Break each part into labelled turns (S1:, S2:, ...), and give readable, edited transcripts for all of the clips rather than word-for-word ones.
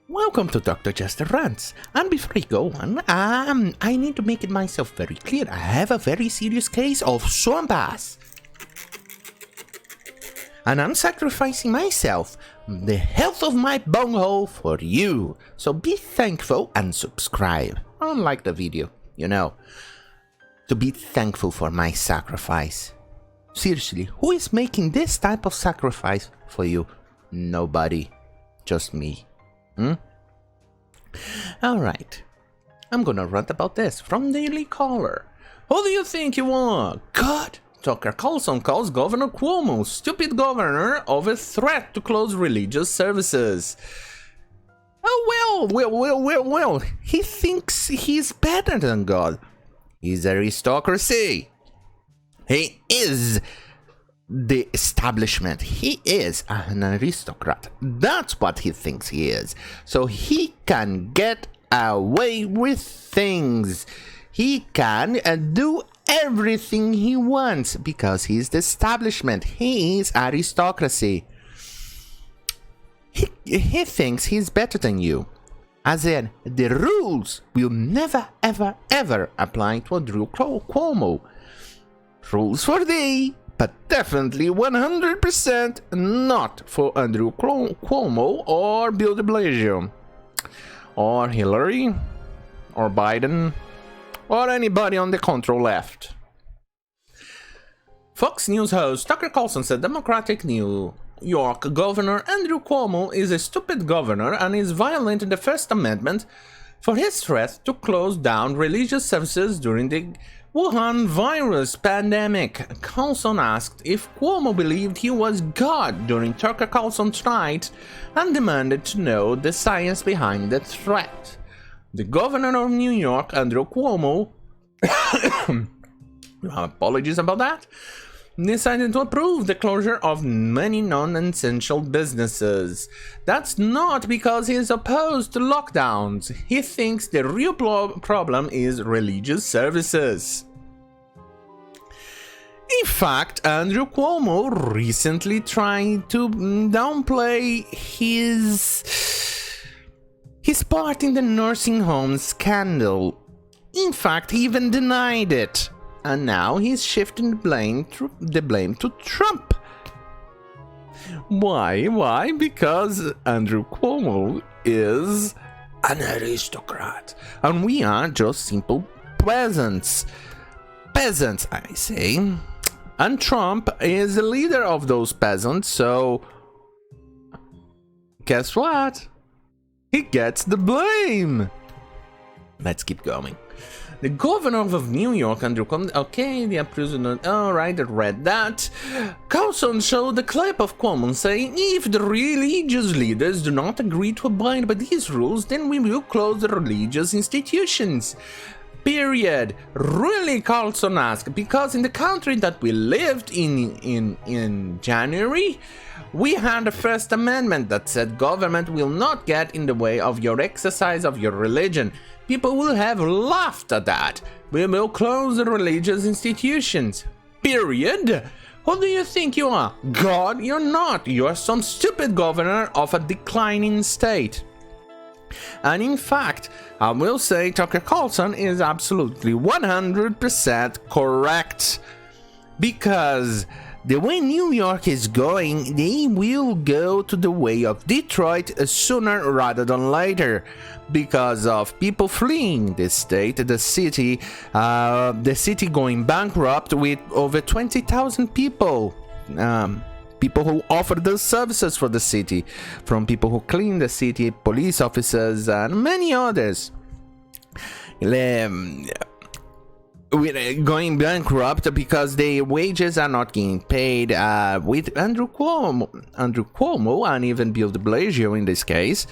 S1: Welcome to Dr. Jester Rants, and before I go on, I need to make it myself very clear. I have a very serious case of Suspense, and I'm sacrificing myself, the health of my bunghole, for you. So be thankful and subscribe. Unlike the video, to be thankful for my sacrifice. Seriously, who is making this type of sacrifice for you? Nobody, just me. Alright, I'm gonna rant about this from Daily Caller. Who do you think you are? God! Tucker Carlson calls Governor Cuomo, stupid governor, of a threat to close religious services. Oh well, he thinks he's better than God. He's aristocracy. He is the establishment. He is an aristocrat. That's what he thinks he is. So he can get away with things. He can do everything he wants because he's the establishment. He is aristocracy. He thinks he's better than you. As in, the rules will never ever apply to Andrew Cuomo. Rules for thee, but definitely 100% not for Andrew Cuomo or Bill de Blasio, or Hillary, or Biden, or anybody on the control left. Fox News host Tucker Carlson said Democratic New York Governor Andrew Cuomo is a stupid governor and is violating the First Amendment for his threat to close down religious services during the Wuhan virus pandemic. Carlson asked if Cuomo believed he was God during Tucker Carlson's night and demanded to know the science behind the threat. The governor of New York, Andrew Cuomo, apologies about that, decided to approve the closure of many non-essential businesses. That's not because he is opposed to lockdowns. He thinks the real problem is religious services. In fact, Andrew Cuomo recently tried to downplay his part in the nursing home scandal. In fact, he even denied it. And now he's shifting the blame to Trump. Why? Because Andrew Cuomo is an aristocrat, and we are just simple peasants. Peasants, I say. And Trump is the leader of those peasants, so guess what? He gets the blame. Let's keep going. The governor of New York, Andrew Cuomo, okay, the president, alright, I read that. Carlson showed the clip of Cuomo saying, if the religious leaders do not agree to abide by these rules, then we will close the religious institutions. Period. Really, Carlson asked, because in the country that we lived in January, we had a First Amendment that said government will not get in the way of your exercise of your religion. People will have laughed at that. We will close the religious institutions. Period. Who do you think you are? God? You're not. You're some stupid governor of a declining state. And in fact, I will say Tucker Carlson is absolutely 100% correct. Because the way New York is going, they will go to the way of Detroit sooner rather than later. Because of people fleeing the state, the city going bankrupt with over 20,000 people. People who offer those services for the city, from people who clean the city, police officers, and many others. We're going bankrupt because their wages are not getting paid. With Andrew Cuomo, and even Bill de Blasio in this case,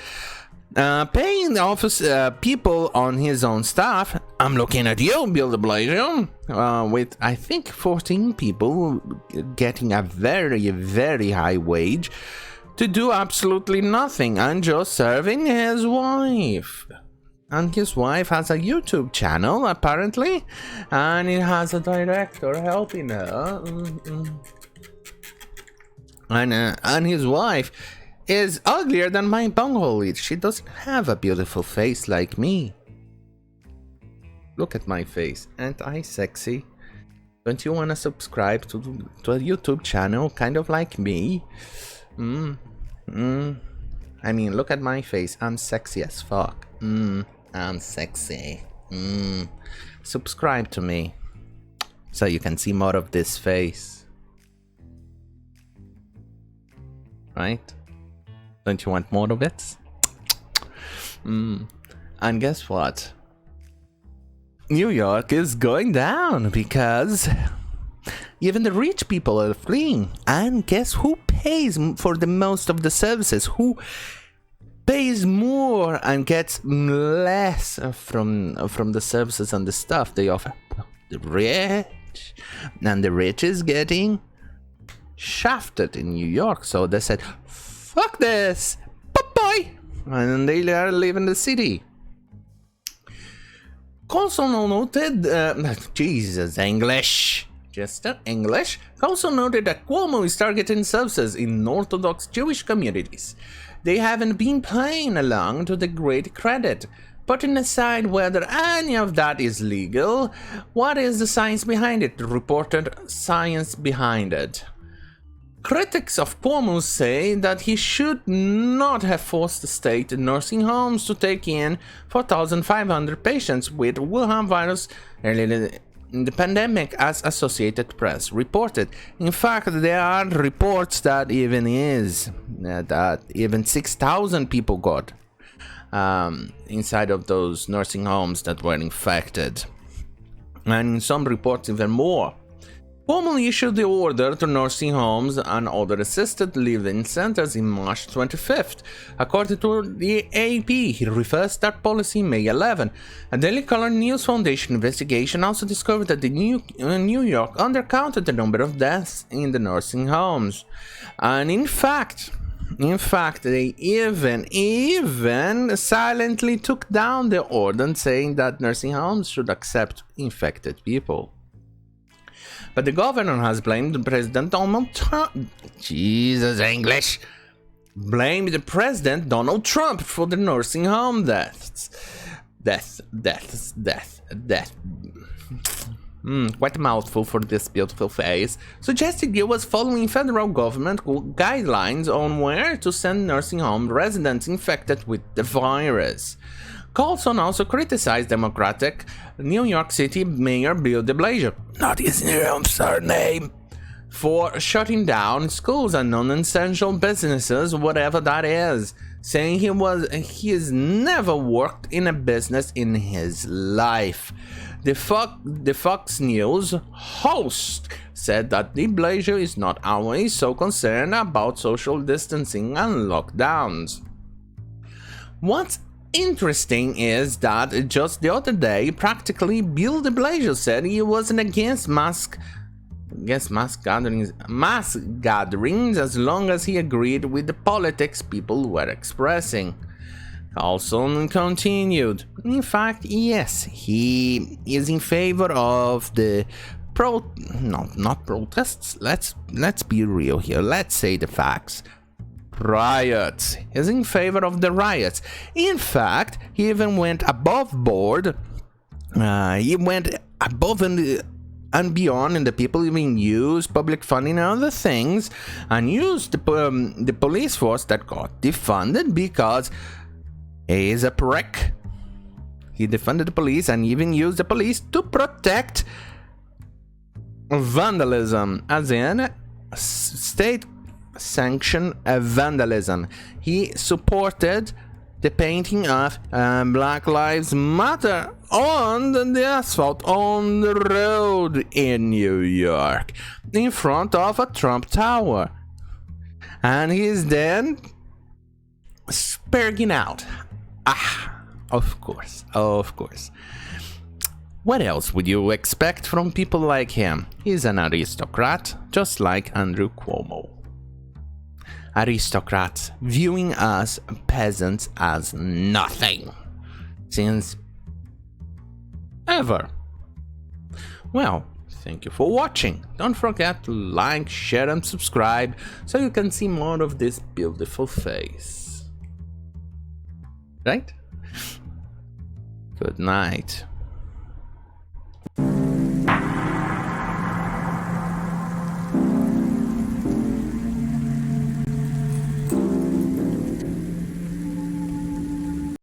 S1: paying the office people on his own staff. I'm looking at you, Bill de Blasio, with I think 14 people getting a very high wage to do absolutely nothing and just serving his wife. And his wife has a YouTube channel apparently, and it has a director helping her. And his wife is uglier than my bunghole. She doesn't have a beautiful face like me. Look at my face. Ain't I sexy? Don't you want to subscribe to a YouTube channel kind of like me? I mean, look at my face. I'm sexy as fuck. I'm sexy. Subscribe to me so you can see more of this face. Right? Don't you want more of it? And guess what? New York is going down because even the rich people are fleeing. And guess who pays for the most of the services? Who pays more and gets less from the services and the stuff they offer? The rich. And the rich is getting shafted in New York. So they said, fuck this. Bye-bye. And they are leaving the city. Carlson noted, Jesus, English. Jester, English. Carlson noted that Cuomo is targeting services in Orthodox Jewish communities. They haven't been playing along to the great credit. Putting aside whether any of that is legal, what is the science behind it? The reported science behind it. Critics of Cuomo say that he should not have forced the state nursing homes to take in 4,500 patients with Wuhan virus early in the pandemic, as Associated Press reported. In fact, there are reports that even 6,000 people got inside of those nursing homes that were infected, and in some reports even more. Cuomo issued the order to nursing homes and other assisted living centers in March 25th. According to the AP, he reversed that policy May 11. A Daily Caller News Foundation investigation also discovered that New York undercounted the number of deaths in the nursing homes. And in fact, they even silently took down the order saying that nursing homes should accept infected people. But the governor has blamed President Donald Trump. Jesus, English. Blamed the President Donald Trump for the nursing home deaths. Death. Quite a mouthful for this beautiful face. Suggested he was following federal government guidelines on where to send nursing home residents infected with the virus. Carlson also criticized Democratic New York City Mayor Bill de Blasio, not his surname, for shutting down schools and non-essential businesses, whatever that is, saying he has never worked in a business in his life. The Fox News host said that de Blasio is not always so concerned about social distancing and lockdowns. What's interesting is that just the other day, practically Bill de Blasio said he wasn't against mass gatherings as long as he agreed with the politics people were expressing. Carlson continued. In fact, yes, he is in favor of the not protests. Let's be real here. Let's say the facts. Riots. He's in favor of the riots. In fact, he even went above board. He went above and beyond, and the people even used public funding and other things, and used the police force that got defunded because he is a prick. He defunded the police and even used the police to protect vandalism, as in state sanction vandalism. He supported the painting of Black Lives Matter on the asphalt on the road in New York in front of a Trump Tower, and he's then spurging out. Of course. What else would you expect from people like him? He's an aristocrat, just like Andrew Cuomo. Aristocrats viewing us peasants as nothing since ever. Well, thank you for watching. Don't forget to like, share and subscribe so you can see more of this beautiful face. Right? Good night.